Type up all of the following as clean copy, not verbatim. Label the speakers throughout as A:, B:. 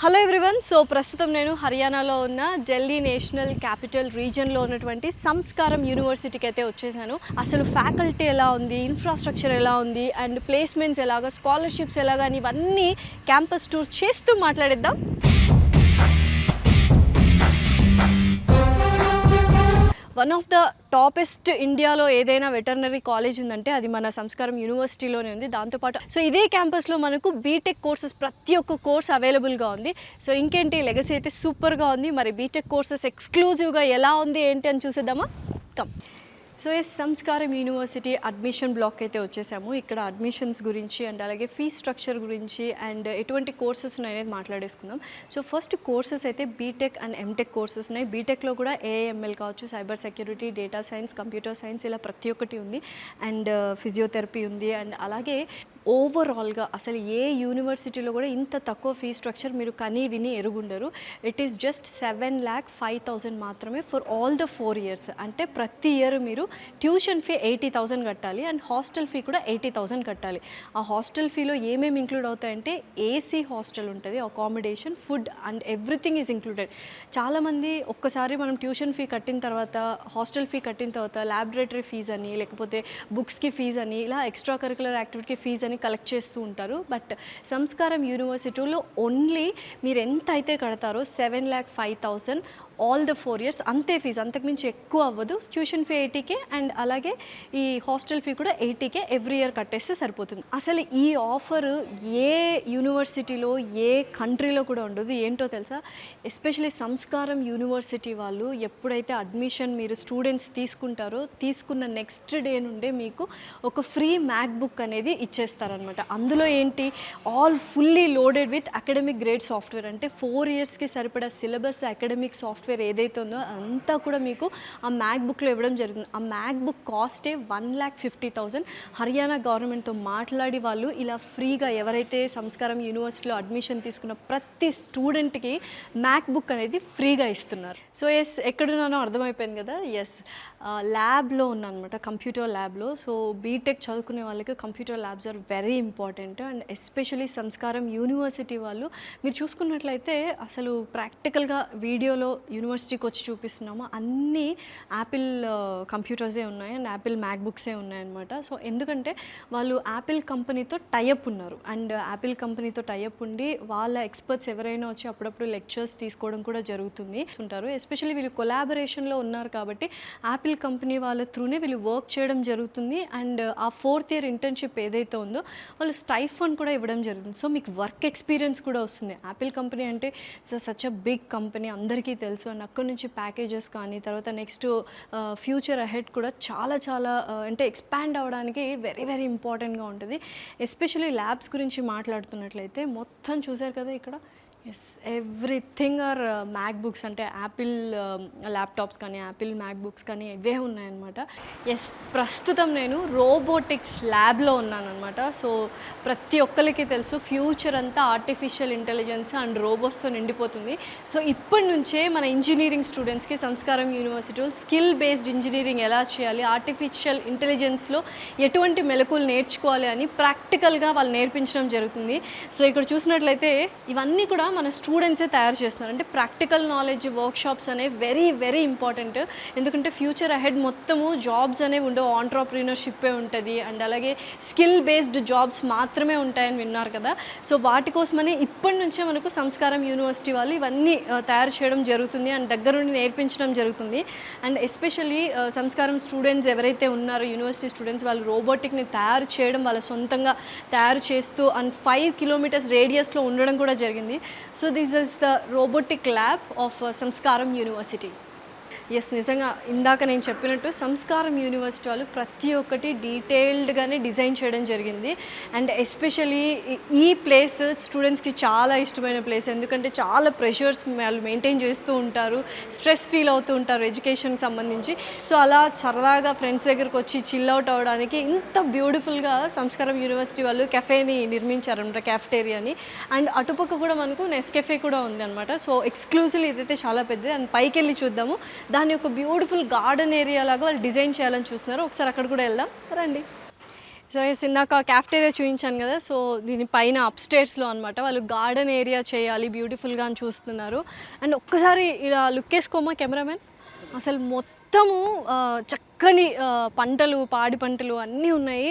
A: Hello everyone. So ప్రస్తుతం నేను హర్యానాలో ఉన్న ఢిల్లీ నేషనల్ క్యాపిటల్ రీజియన్లో ఉన్నటువంటి సంస్కారం యూనివర్సిటీకి అయితే వచ్చేసాను. అసలు ఫ్యాకల్టీ ఎలా ఉంది, ఇన్ఫ్రాస్ట్రక్చర్ ఎలా ఉంది, అండ్ ప్లేస్మెంట్స్ ఎలాగా, స్కాలర్షిప్స్ ఎలాగా అని ఇవన్నీ క్యాంపస్ టూర్ చేస్తూ మాట్లాడేద్దాం. వన్ ఆఫ్ ద టాపెస్ట్ ఇండియాలో ఏదైనా వెటర్నరీ కాలేజ్ ఉందంటే అది మన సంస్కారం యూనివర్సిటీలోనే ఉంది. దాంతోపాటు సో ఇదే క్యాంపస్లో మనకు బీటెక్ కోర్సెస్ ప్రతి ఒక్క కోర్స్ అవైలబుల్గా ఉంది. సో ఇంకేంటి, లెగసీ అయితే సూపర్గా ఉంది. మరి బీటెక్ కోర్సెస్ ఎక్స్క్లూజివ్గా ఎలా ఉంది ఏంటి అని చూసేద్దామా? కమ్. సో సంస్కారం యూనివర్సిటీ అడ్మిషన్ బ్లాక్ అయితే వచ్చేసాము. ఇక్కడ అడ్మిషన్స్ గురించి అండ్ అలాగే ఫీ స్ట్రక్చర్ గురించి అండ్ ఎటువంటి కోర్సెస్ ఉన్నాయనేది మాట్లాడేసుకుందాం. సో ఫస్ట్ కోర్సెస్ అయితే బీటెక్ అండ్ ఎంటెక్ కోర్సెస్ ఉన్నాయి. బీటెక్లో కూడా ఏఎంఎల్ కావచ్చు, cyber security, data science, computer science, ఇలా ప్రతి ఒక్కటి ఉంది. అండ్ ఫిజియోథెరపీ ఉంది. అండ్ అలాగే ఓవరాల్గా అసలు ఏ యూనివర్సిటీలో కూడా ఇంత తక్కువ ఫీ స్ట్రక్చర్ మీరు కనీ విని ఎరుగుండరు. ఇట్ ఈస్ జస్ట్ 7,05,000 మాత్రమే ఫర్ ఆల్ ద 4 years. అంటే ప్రతి ఇయర్ మీరు ట్యూషన్ ఫీ 80,000 కట్టాలి అండ్ హాస్టల్ ఫీ కూడా 80,000 కట్టాలి. ఆ హాస్టల్ ఫీలో ఏమేమి ఇంక్లూడ్ అవుతాయంటే ఏసీ హాస్టల్ ఉంటుంది, accommodation, food and everything is included. చాలామంది ఒక్కసారి మనం ట్యూషన్ ఫీ కట్టిన తర్వాత, హాస్టల్ ఫీ కట్టిన తర్వాత ల్యాబొరేటరీ ఫీజ్ అని, లేకపోతే బుక్స్కి ఫీజ్ అని, ఇలా ఎక్స్ట్రా కరికులర్ యాక్టివిటీకి ఫీజ్ అని కలెక్ట్ చేస్తూ ఉంటారు. బట్ సంస్కారం యూనివర్సిటీలో ఓన్లీ మీరు ఎంత అయితే కడతారో 7,05,000 ఆల్ ద 4 years అంతే ఫీజు, అంతకుమించి ఎక్కువ అవ్వదు. ట్యూషన్ ఫీ 80K అండ్ అలాగే ఈ హాస్టల్ ఫీ కూడా 80K ఎవ్రీ ఇయర్ కట్టేస్తే సరిపోతుంది. అసలు ఈ ఆఫర్ ఏ యూనివర్సిటీలో, ఏ కంట్రీలో కూడా ఉండదు. ఏంటో తెలుసా? ఎస్పెషలీ సంస్కారం యూనివర్సిటీ వాళ్ళు ఎప్పుడైతే అడ్మిషన్ మీరు స్టూడెంట్స్ తీసుకుంటారో, తీసుకున్న నెక్స్ట్ డే నుండే మీకు ఒక ఫ్రీ మ్యాక్ బుక్ అనేది ఇచ్చేస్తారనమాట. అందులో ఏంటి, all fully loaded with academic grade software. అంటే 4 yearsకి సరిపడా సిలబస్, అకాడమిక్ సాఫ్ట్వేర్ ఏదైతే ఉందో అంతా కూడా మీకు ఆ మ్యాక్ బుక్లో ఇవ్వడం జరుగుతుంది. ఆ మ్యాక్ బుక్ కాస్టే 1,50,000. హర్యానా గవర్నమెంట్తో మాట్లాడి వాళ్ళు ఇలా ఫ్రీగా ఎవరైతే సంస్కారం యూనివర్సిటీలో అడ్మిషన్ తీసుకున్న ప్రతి స్టూడెంట్కి మ్యాక్ బుక్ అనేది ఫ్రీగా ఇస్తున్నారు. సో ఎక్కడున్నానో అర్థమైపోయింది కదా. ల్యాబ్లో ఉన్నానమాట, కంప్యూటర్ ల్యాబ్లో. సో బీటెక్ చదువుకునే వాళ్ళకి computer labs are very important. And especially Sanskaram university వాళ్ళు మీరు చూసుకున్నట్లయితే అసలు ప్రాక్టికల్గా వీడియోలో యూనివర్సిటీకి వచ్చి చూపిస్తున్నాము, అన్నీ యాపిల్ కంప్యూటర్సే ఉన్నాయి అండ్ యాపిల్ మ్యాక్ బుక్సే ఉన్నాయన్నమాట. సో ఎందుకంటే వాళ్ళు యాపిల్ కంపెనీతో టైఅప్ ఉన్నారు. అండ్ యాపిల్ కంపెనీతో టైఅప్ ఉండి వాళ్ళ ఎక్స్పర్ట్స్ ఎవరైనా వచ్చి అప్పుడప్పుడు లెక్చర్స్ తీసుకోవడం కూడా జరుగుతుంది ఉంటారు. ఎస్పెషల్లీ వీళ్ళు కొలాబరేషన్లో ఉన్నారు కాబట్టి యాపిల్ కంపెనీ వాళ్ళ త్రూనే వీళ్ళు వర్క్ చేయడం జరుగుతుంది. అండ్ ఆ 4th year ఇంటర్న్షిప్ ఏదైతే ఉందో వాళ్ళు స్టైఫండ్ కూడా ఇవ్వడం జరుగుతుంది. సో మీకు వర్క్ ఎక్స్పీరియన్స్ కూడా వస్తుంది. యాపిల్ కంపెనీ అంటే సచ్ అ బిగ్ కంపెనీ, అందరికీ తెలుసు. అండ్ అక్కడ నుంచి ప్యాకేజెస్ కానీ తర్వాత నెక్స్ట్ ఫ్యూచర్ అహెడ్ కూడా చాలా అంటే ఎక్స్పాండ్ అవ్వడానికి వెరీ వెరీ ఇంపార్టెంట్గా ఉంటుంది. ఎస్పెషల్లీ ల్యాబ్స్ గురించి మాట్లాడుతున్నట్లయితే మొత్తం చూసారు కదా ఇక్కడ. ఎవ్రీథింగ్ ఆర్ మ్యాక్ బుక్స్, అంటే యాపిల్ ల్యాప్టాప్స్ కానీ యాపిల్ మ్యాక్ బుక్స్ కానీ ఇవే ఉన్నాయన్నమాట. ప్రస్తుతం నేను రోబోటిక్స్ ల్యాబ్లో ఉన్నానన్నమాట. సో ప్రతి ఒక్కరికి తెలుసు ఫ్యూచర్ అంతా ఆర్టిఫిషియల్ ఇంటెలిజెన్స్ అండ్ రోబోట్స్తో నిండిపోతుంది. సో ఇప్పటి నుంచే మన ఇంజనీరింగ్ స్టూడెంట్స్కి సంస్కారం యూనివర్సిటీలో స్కిల్ బేస్డ్ ఇంజనీరింగ్ ఎలా చేయాలి, ఆర్టిఫిషియల్ ఇంటెలిజెన్స్లో ఎటువంటి మెలకువలు నేర్చుకోవాలి అని ప్రాక్టికల్గా వాళ్ళు నేర్పించడం జరుగుతుంది. సో ఇక్కడ చూసినట్లయితే ఇవన్నీ కూడా మన స్టూడెంట్సే తయారు చేస్తున్నారు. అంటే ప్రాక్టికల్ నాలెడ్జ్ వర్క్షాప్స్ అనేవి వెరీ వెరీ ఇంపార్టెంట్. ఎందుకంటే ఫ్యూచర్ అహెడ్ మొత్తము జాబ్స్ అనేవి ఉండవు, ఆంట్రప్రీనర్షిప్పే ఉంటుంది. అండ్ అలాగే స్కిల్ బేస్డ్ జాబ్స్ మాత్రమే ఉంటాయని విన్నారు కదా. సో వాటి కోసమని ఇప్పటి నుంచే మనకు సంస్కారం యూనివర్సిటీ వాళ్ళు ఇవన్నీ తయారు చేయడం జరుగుతుంది అండ్ దగ్గర నుండి నేర్పించడం జరుగుతుంది. అండ్ ఎస్పెషల్లీ సంస్కారం స్టూడెంట్స్ ఎవరైతే ఉన్నారో, యూనివర్సిటీ స్టూడెంట్స్, వాళ్ళు రోబోటిక్ని తయారు చేయడం వాళ్ళ సొంతంగా తయారు చేస్తూ అండ్ 5 kilometers రేడియస్లో ఉండడం కూడా జరిగింది. So this is the robotic lab of Samskaram University. నిజంగా ఇందాక నేను చెప్పినట్టు సంస్కారం యూనివర్సిటీ వాళ్ళు ప్రతి ఒక్కటి డీటెయిల్డ్గానే డిజైన్ చేయడం జరిగింది. అండ్ ఎస్పెషలీ ఈ ప్లేస్ స్టూడెంట్స్కి చాలా ఇష్టమైన ప్లేస్. ఎందుకంటే చాలా ప్రెషర్స్ వాళ్ళు మెయింటైన్ చేస్తూ ఉంటారు, స్ట్రెస్ ఫీల్ అవుతూ ఉంటారు ఎడ్యుకేషన్కి సంబంధించి. సో అలా సరదాగా ఫ్రెండ్స్ దగ్గరికి వచ్చి చిల్ అవుట్ అవ్వడానికి ఇంత బ్యూటిఫుల్గా సంస్కారం యూనివర్సిటీ వాళ్ళు కెఫేని నిర్మించారనమాట, క్యాఫ్టేరియాని. అండ్ అటుపక్క కూడా మనకు నెస్కెఫే కూడా ఉంది అనమాట. సో ఎక్స్క్లూజివ్లీ ఇదైతే చాలా పెద్దది. అండ్ పైకి వెళ్ళి చూద్దాము. దాన్ని ఒక బ్యూటిఫుల్ గార్డెన్ ఏరియా లాగా వాళ్ళు డిజైన్ చేయాలని చూస్తున్నారు. ఒకసారి అక్కడ కూడా వెళ్దాం రండి. సో ఇందాక క్యాఫ్టేరియా చూపించాను కదా, సో దీని పైన అప్స్టేర్స్లో అనమాట వాళ్ళు గార్డెన్ ఏరియా చేయాలి బ్యూటిఫుల్గా అని చూస్తున్నారు. అండ్ ఒక్కసారి ఇలా లుక్ వేసుకోమా కెమెరామెన్, అసలు మొత్తము చక్కని పంటలు, పాడి పంటలు అన్నీ ఉన్నాయి.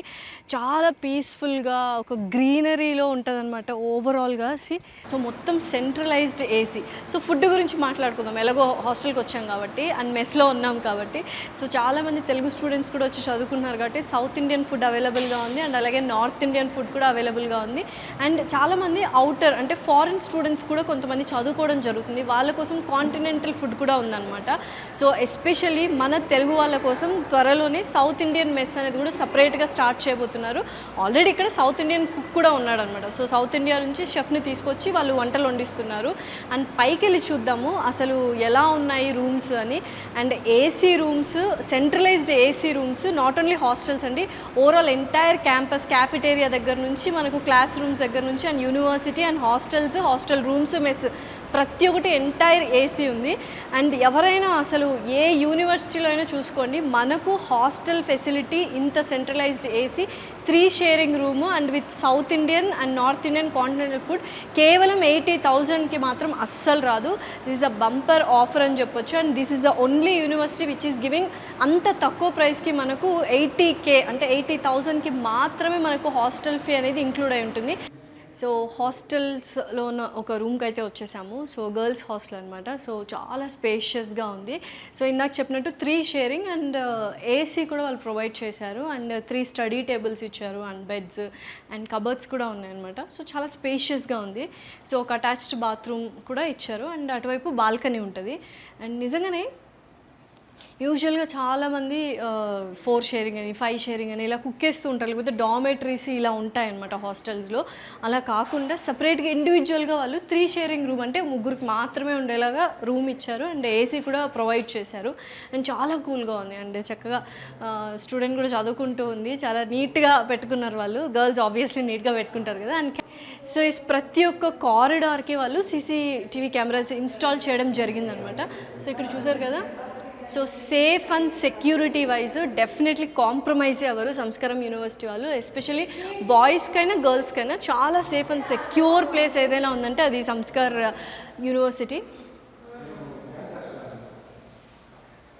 A: చాలా పీస్ఫుల్గా ఒక గ్రీనరీలో ఉంటుంది అనమాట ఓవరాల్గా. సో మొత్తం సెంట్రలైజ్డ్ ఏసీ. సో ఫుడ్ గురించి మాట్లాడుకుందాం, ఎలాగో హాస్టల్కి వచ్చాం కాబట్టి అండ్ మెస్లో ఉన్నాం కాబట్టి. సో చాలామంది తెలుగు స్టూడెంట్స్ కూడా వచ్చి చదువుకున్నారు కాబట్టి సౌత్ ఇండియన్ ఫుడ్ అవైలబుల్గా ఉంది అండ్ అలాగే నార్త్ ఇండియన్ ఫుడ్ కూడా అవైలబుల్గా ఉంది. అండ్ చాలామంది అవుటర్ అంటే ఫారిన్ స్టూడెంట్స్ కూడా కొంతమంది చదువుకోవడం జరుగుతుంది, వాళ్ళ కోసం కాంటినెంటల్ ఫుడ్ కూడా ఉందన్నమాట. సో ఎస్పెషల్లీ మన తెలుగు వాళ్ళ కోసం త్వరలోనే సౌత్ ఇండియన్ మెస్ అనేది కూడా సపరేట్గా స్టార్ట్ చేయబోతున్నారు. ఆల్రెడీ ఇక్కడ సౌత్ ఇండియన్ కుక్ కూడా ఉన్నాడు అనమాట. సో సౌత్ ఇండియా నుంచి షెఫ్ని తీసుకొచ్చి వాళ్ళు వంటలు వండిస్తున్నారు. అండ్ పైకి వెళ్ళి చూద్దాము అసలు ఎలా ఉన్నాయి రూమ్స్ అని. And AC rooms, centralised AC rooms, not only hostels అండి, ఓవరాల్ ఎంటైర్ క్యాంపస్, క్యాఫిటేరియా దగ్గర నుంచి మనకు క్లాస్ రూమ్స్ దగ్గర నుంచి and university and hostels, hostel rooms, mess ప్రతి ఒక్కటి ఎంటైర్ ఏసీ ఉంది. అండ్ ఎవరైనా అసలు ఏ యూనివర్సిటీలో అయినా చూసుకోండి, మనకు హాస్టల్ ఫెసిలిటీ ఇంత centralised AC, 3 sharing room and with South Indian and North Indian continental food కేవలం 80,000కి మాత్రం అస్సలు రాదు. This is a bumper offer అని చెప్పొచ్చు. And this is the only university which is giving అంత తక్కువ ప్రైస్కి మనకు 80K అంటే 80,000కి మాత్రమే మనకు హాస్టల్ ఫీ అనేది ఇంక్లూడ్ అయి ఉంటుంది. సో హాస్టల్స్లో ఉన్న ఒక రూమ్కి అయితే వచ్చేసాము. సో గర్ల్స్ హాస్టల్ అనమాట. సో చాలా స్పేషియస్గా ఉంది. సో ఇందాక చెప్పినట్టు 3 షేరింగ్ అండ్ ఏసీ కూడా వాళ్ళు ప్రొవైడ్ చేశారు అండ్ 3 స్టడీ టేబుల్స్ ఇచ్చారు అండ్ బెడ్స్ అండ్ కబర్డ్స్ కూడా ఉన్నాయన్నమాట. సో చాలా స్పేషియస్గా ఉంది. సో ఒక అటాచ్డ్ బాత్రూమ్ కూడా ఇచ్చారు అండ్ అటువైపు బాల్కనీ ఉంటుంది. అండ్ నిజంగానే యూజువల్గా చాలామంది 4 షేరింగ్ అని, 5 షేరింగ్ అని ఇలా కుక్ చేస్తూ ఉంటారు, లేకపోతే డామెటరీస్ ఇలా ఉంటాయన్నమాట హాస్టల్స్లో. అలా కాకుండా సపరేట్గా ఇండివిజువల్గా వాళ్ళు 3 షేరింగ్ రూమ్ అంటే ముగ్గురికి మాత్రమే ఉండేలాగా రూమ్ ఇచ్చారు అండ్ ఏసీ కూడా ప్రొవైడ్ చేశారు. అండ్ చాలా కూల్గా ఉంది అండ్ చక్కగా స్టూడెంట్ కూడా చదువుకుంటూ ఉంది. చాలా నీట్గా పెట్టుకున్నారు వాళ్ళు. గర్ల్స్ ఆబ్వియస్లీ నీట్గా పెట్టుకుంటారు కదా. అండ్ సో ప్రతి ఒక్క కారిడార్కి వాళ్ళు CCTV కెమెరాస్ ఇన్స్టాల్ చేయడం జరిగిందనమాట. సో ఇక్కడ చూసారు కదా. So safe and security wise definitely compromise అవ్వరు సంస్కారం యూనివర్సిటీ వాళ్ళు. ఎస్పెషల్లీ బాయ్స్కైనా గర్ల్స్కైనా చాలా సేఫ్ అండ్ సెక్యూర్ ప్లేస్ ఏదైనా ఉందంటే అది సంస్కార్ యూనివర్సిటీ.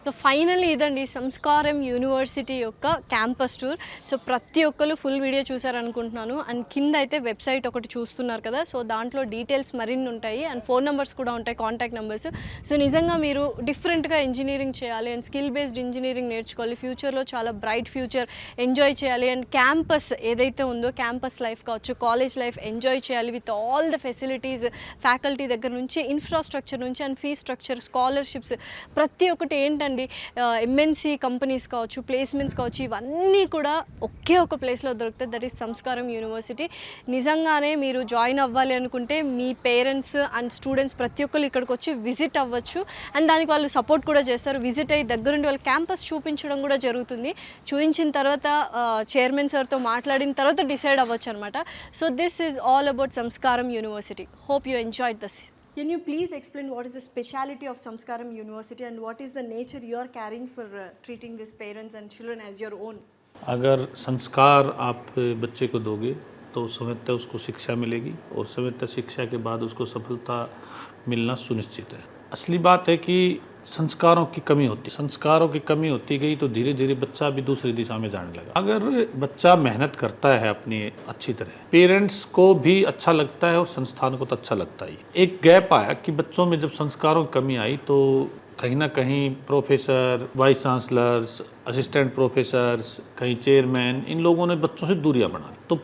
A: సో ఫైనల్లీ ఇదండి సంస్కారం యూనివర్సిటీ యొక్క క్యాంపస్ టూర్. సో ప్రతి ఒక్కరు ఫుల్ వీడియో చూసారనుకుంటున్నాను. అండ్ కింద అయితే వెబ్సైట్ ఒకటి చూస్తున్నారు కదా, సో దాంట్లో డీటెయిల్స్ మరిన్ని ఉంటాయి అండ్ ఫోన్ నెంబర్స్ కూడా ఉంటాయి, కాంటాక్ట్ నెంబర్స్. సో నిజంగా మీరు డిఫరెంట్గా ఇంజనీరింగ్ చేయాలి అండ్ స్కిల్ బేస్డ్ ఇంజనీరింగ్ నేర్చుకోవాలి, ఫ్యూచర్లో చాలా బ్రైట్ ఫ్యూచర్ ఎంజాయ్ చేయాలి అండ్ క్యాంపస్ ఏదైతే ఉందో క్యాంపస్ లైఫ్ కావచ్చు, కాలేజ్ లైఫ్ ఎంజాయ్ చేయాలి with all the facilities, faculty దగ్గర నుంచి, ఇన్ఫ్రాస్ట్రక్చర్ నుంచి అండ్ ఫీ స్ట్రక్చర్, స్కాలర్షిప్స్ ప్రతి ఒక్కటి ఏంటంటే MNC కంపెనీస్ కావచ్చు, ప్లేస్మెంట్స్ కావచ్చు, ఇవన్నీ కూడా ఒకే ఒక ప్లేస్లో దొరుకుతుంది. దట్ ఈస్ సంస్కారం యూనివర్సిటీ. నిజంగానే మీరు జాయిన్ అవ్వాలి అనుకుంటే మీ పేరెంట్స్ అండ్ స్టూడెంట్స్ ప్రతి ఒక్కరు ఇక్కడికి వచ్చి విజిట్ అవ్వచ్చు అండ్ దానికి వాళ్ళు సపోర్ట్ కూడా చేస్తారు. విజిట్ అయ్యి దగ్గరుండి వాళ్ళ క్యాంపస్ చూపించడం కూడా జరుగుతుంది. చూపించిన తర్వాత చైర్మన్ సార్తో మాట్లాడిన తర్వాత డిసైడ్ అవ్వచ్చు అనమాట. So this is all about Samskaram university. Hope you enjoyed this. Can you please explain what is the speciality of Samskaram University and what is the nature you are carrying for treating these parents and children as your own?
B: अगर संस्कार आप बच्चे को दोगे तो समझते उसको शिक्षा मिलेगी और समझते शिक्षा के बाद उसको सफलता मिलना सुनिश्चित है. असली बात है कि संस्कारों की कमी होती, संस्कारों की कमी होती गई तो धीरे धीरे बच्चा भी दूसरी दिशा में जाने लगा. अगर बच्चा मेहनत करता है अपनी अच्छी तरह, पेरेंट्स को भी अच्छा लगता है और संस्थान को तो अच्छा लगता ही. एक गैप आया कि बच्चों में जब संस्कारों की कमी आई तो कहीं ना कहीं professor, vice chancellors, assistant professors, कहीं चेयरमैन, इन लोगों ने बच्चों से दूरियां बनाई. तो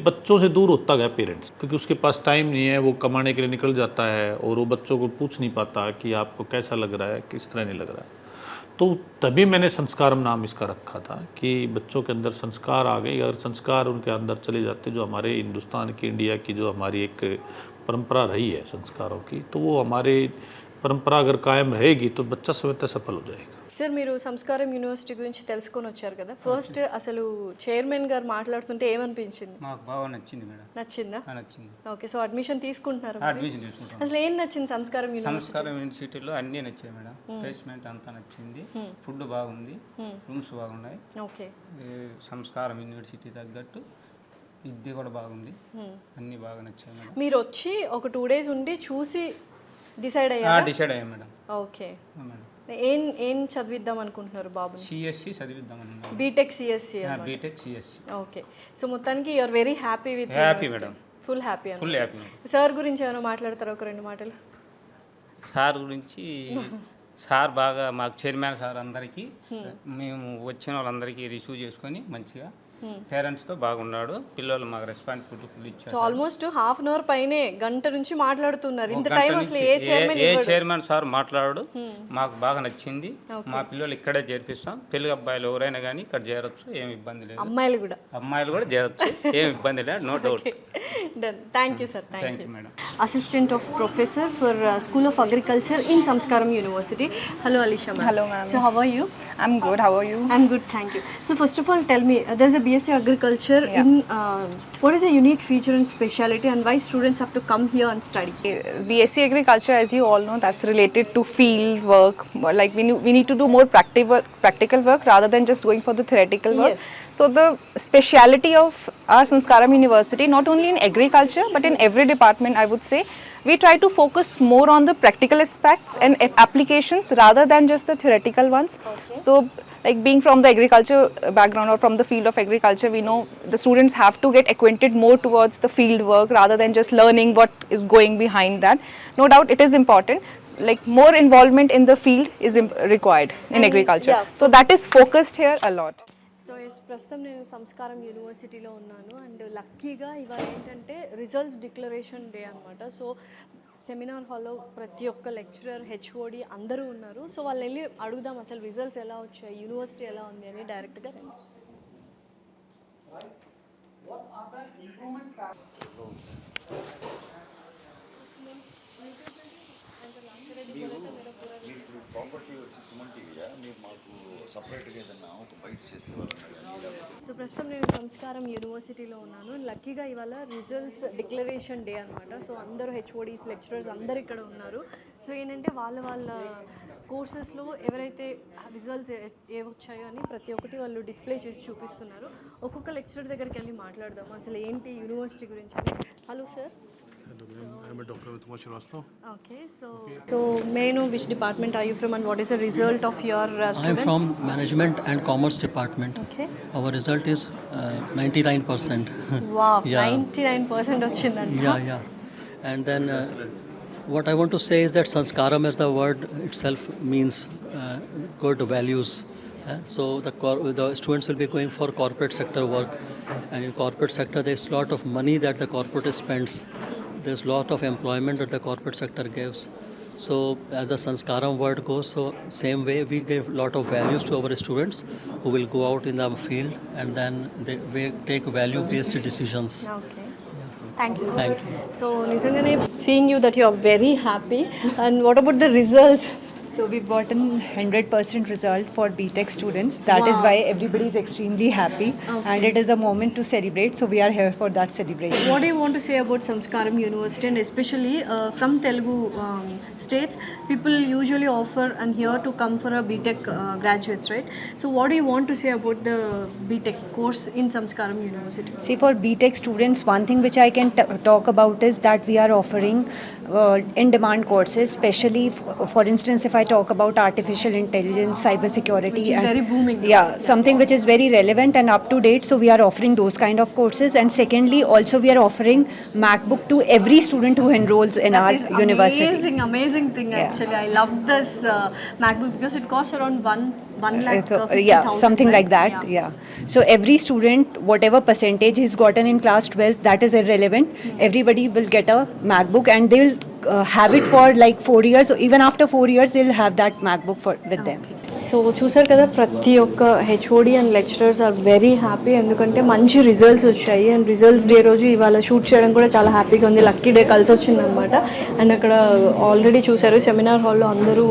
B: बच्चों से दूर होता गया पेरेंट्स, क्योंकि उसके पास टाइम नहीं है, वो कमाने के लिए निकल जाता है और वो बच्चों को पूछ नहीं पाता कि आपको कैसा लग रहा है, किस तरह नहीं लग रहा है. तो तभी मैंने संस्कारम नाम इसका रखा था कि बच्चों के अंदर संस्कार आ गए. अगर संस्कार उनके अंदर चले जाते, जो हमारे हिंदुस्तान की, इंडिया की जो हमारी एक परंपरा रही है संस्कारों की, तो वो हमारे परंपरा अगर कायम रहेगी तो बच्चा स्वतः सफल हो जाएगा.
A: సో సార్ మీరు సంస్కారం యూనివర్సిటీ గురించి తెలుసుకొని వచ్చారు కదా, ఫస్ట్ అసలు చైర్మన్ గారు మాట్లాడుతుంటే ఏమనిపించింది?
C: మాకు బాగా నచ్చింది మేడం.
A: నచ్చిందా?
C: నచ్చింది.
A: ఓకే, సో అడ్మిషన్ తీసుకుంటున్నారు.
C: అడ్మిషన్ తీసుకుంటాం.
A: అసలు ఏం నచ్చింది సంస్కారం యూనివర్సిటీ?
C: సంస్కారం యూనివర్సిటీలో అన్నీ నచ్చాయి మేడం. ప్లేస్మెంట్ అంతా నచ్చింది, ఫుడ్ బాగుంది, రూమ్స్ బాగున్నాయి.
A: ఓకే,
C: సంస్కారం యూనివర్సిటీ తగ్గట్టు విద్య కూడా బాగుంది, అన్నీ బాగా నచ్చాయి మేడం.
A: మీరు వచ్చి ఒక 2 days ఉండి చూసి డిసైడ్ అయ్యారు?
C: డిసైడ్ అయ్యాం మేడం.
A: ఓకే
C: మేడం,
A: ఏం చదివిద్దాం అనుకుంటున్నారు బాబుని?
C: సిఎస్సి చదివిద్దామని.
A: BTech CSE.
C: BTech CSE.
A: Okay, so మొత్తానికి you are very happy with?
C: Happy madam,
A: full happy.
C: Full happy.
A: Sir గురించి ఏమైనా మాట్లాడతారా ఒక 2 మాటలు?
C: సార్ గురించి, సార్ బాగా మాకు చైర్మన్ సార్ అందరికీ, మేము వచ్చిన వాళ్ళందరికీ రిసీవ్ చేసుకొని మంచిగా పేరెంట్స్తో బాగున్నాడు. పిల్లలు మాకు రెస్పాన్సిబిలిటీ ఫుల్ ఇచ్చారు.
A: ఆల్మోస్ట్ హాఫ్ అన్ అవర్ పైనే, గంట నుంచి మాట్లాడుతున్నారు. ఇంత
C: గంట
A: టైం అసలు ఏ చైర్మన్
C: ఏ చైర్మన్ సార్ మాట్లాడు, మాకు బాగా నచ్చింది. మా పిల్లలు ఇక్కడే చేర్పిస్తాం. తెలుగు అబ్బాయిలు ఎవరైనా కానీ ఇక్కడ చేరొచ్చు, ఏమి ఇబ్బంది లేదు.
A: అమ్మాయిలు కూడా,
C: అమ్మాయిలు కూడా చేరొచ్చు, ఏమి ఇబ్బంది లేదు, no doubt.
A: Done. Thank you sir.
C: Thank you madam.
A: Assistant of professor for school of agriculture in Samskaram university. Hello Alisha ma'am.
D: Hello ma'am.
A: So how are you?
D: I'm good. How are you?
A: I'm good, thank you. So first of all, tell me, there's a BSc Agriculture in what is a unique feature and speciality, and why students have to come here and study?
D: BSc Agriculture, as you all know, that's related to field work. Like we need to do more practical work rather than just going for the theoretical work.
A: Yes.
D: So the speciality of our Sanskaram University, not only in agriculture but in every department, I would say, we try to focus more on the practical aspects and applications rather than just the theoretical ones. So like being from the agriculture background or from the field of agriculture, we know the students have to get acquainted more towards the field work rather than just learning what is going behind that. No doubt it is important, like more involvement in the field is required in agriculture. So that is focused here a lot.
A: So ప్రస్తుతం నేను సంస్కారం యూనివర్సిటీలో ఉన్నాను, and లక్కీగా ఇవాళ ఏంటంటే results declaration day అనమాట. So seminar హాల్లో ప్రతి ఒక్క లెక్చరర్, హెచ్ఓడి అందరూ ఉన్నారు. సో వాళ్ళు వెళ్ళి అడుగుదాం అసలు రిజల్ట్స్ ఎలా వచ్చాయి, యూనివర్సిటీ ఎలా ఉంది అని డైరెక్ట్గా. సో ప్రస్తుతం నేను సంస్కారం యూనివర్సిటీలో ఉన్నాను. లక్కీగా ఇవాళ రిజల్ట్స్ డిక్లరేషన్ డే అనమాట. సో అందరూ హెచ్ఓడీస్, లెక్చరర్స్ అందరు ఇక్కడ ఉన్నారు. సో ఏంటంటే వాళ్ళ కోర్సెస్లో ఎవరైతే రిజల్ట్స్ ఏ వచ్చాయో అని ప్రతి ఒక్కటి వాళ్ళు డిస్ప్లే చేసి చూపిస్తున్నారు. ఒక్కొక్క లెక్చరర్ దగ్గరికి వెళ్ళి మాట్లాడదాం అసలు ఏంటి యూనివర్సిటీ గురించి. Hello sir.
E: I'm a Dr. Kumar Srivastava.
A: Okay, so may I know which department are you from and what is the result of your students?
F: I am from Management and Commerce Department.
A: Okay.
F: Our result is 99%.
A: Wow,
F: Yeah.
A: 99% వచ్చిందండి.
F: Yeah. And then what I want to say is that Sanskaram as the word itself means good values. So the students will be going for corporate sector work, and in corporate sector there's a lot of money that the corporate spends. There's a lot of employment that the corporate sector gives. So as the Sanskaram word goes, so same way we give a lot of values to our students who will go out in the field and then we take value-based decisions.
A: Okay. Thank you.
F: Thank you.
A: So nizangane seeing you that you are very happy, and what about the results?
G: So we've gotten 100% result for BTech students. That is why everybody is extremely happy, and it is a moment to celebrate. So we are here for that celebration.
A: What do you want to say about Samskaram University, and especially from Telugu states, people usually offer and here to come for a BTech graduates, right? So what do you want to say about the BTech course in Samskaram University?
G: See, for BTech students, one thing which I can talk about is that we are offering in-demand courses, especially for instance, if I talk about artificial intelligence, cybersecurity,
A: Which is
G: and
A: very booming.
G: Yeah, something which is very relevant and up to date. So we are offering those kind of courses, and secondly, also we are offering MacBook to every student who enrolls in our
A: That is
G: university.
A: amazing thing. Actually, I love this MacBook because it costs around 1 lakh.
G: Yeah, something like that. Yeah. So every student, whatever percentage he's gotten in class 12, that is irrelevant. Everybody will get a MacBook, and they will have it for like 4 years. So even after 4 years, they'll have that MacBook with them.
A: So చూసారు కదా, ప్రతి ఒక్క HOD and lecturers are very happy, ఎందుకంటే మంచి results వచ్చాయి. And results day రోజు ఇవాళ shoot చేయడం కూడా చాలా హ్యాపీగా ఉంది. లక్కీ డే కలిసి వచ్చిందనమాట. అండ్ అక్కడ ఆల్రెడీ చూసారు సెమినార్ హాల్లో అందరూ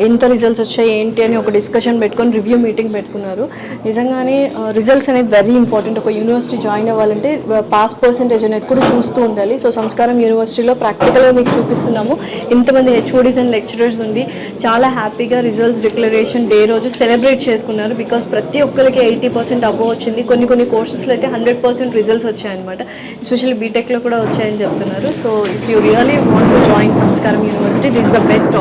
A: ఎంత రిజల్ట్స్ వచ్చాయి ఏంటి అని ఒక డిస్కషన్ పెట్టుకొని రివ్యూ మీటింగ్ పెట్టుకున్నారు. నిజంగానే రిజల్ట్స్ అనేది వెరీ ఇంపార్టెంట్. ఒక యూనివర్సిటీ జాయిన్ అవ్వాలంటే పాస్ పర్సెంటేజ్ అనేది కూడా చూస్తూ ఉండాలి. సో సంస్కారం యూనివర్సిటీలో ప్రాక్టికల్గా మీకు చూపిస్తున్నాము. ఇంతమంది హెచ్ఓడీస్ అండ్ లెక్చరర్స్ ఉండి చాలా హ్యాపీగా రిజల్ట్స్ డిక్లరేషన్ డే రోజు సెలబ్రేట్ చేసుకున్నారు. బికాస్ ప్రతి ఒక్కరికి 80% అబోవ్ వచ్చింది. కొన్ని కోర్సెస్లో అయితే 100% రిజల్ట్స్ వచ్చాయన్నమాట. ఎస్పెషల్లీ బీటెక్లో కూడా వచ్చాయని చెప్తున్నారు. So if you really want to join Samskaram university, this is the best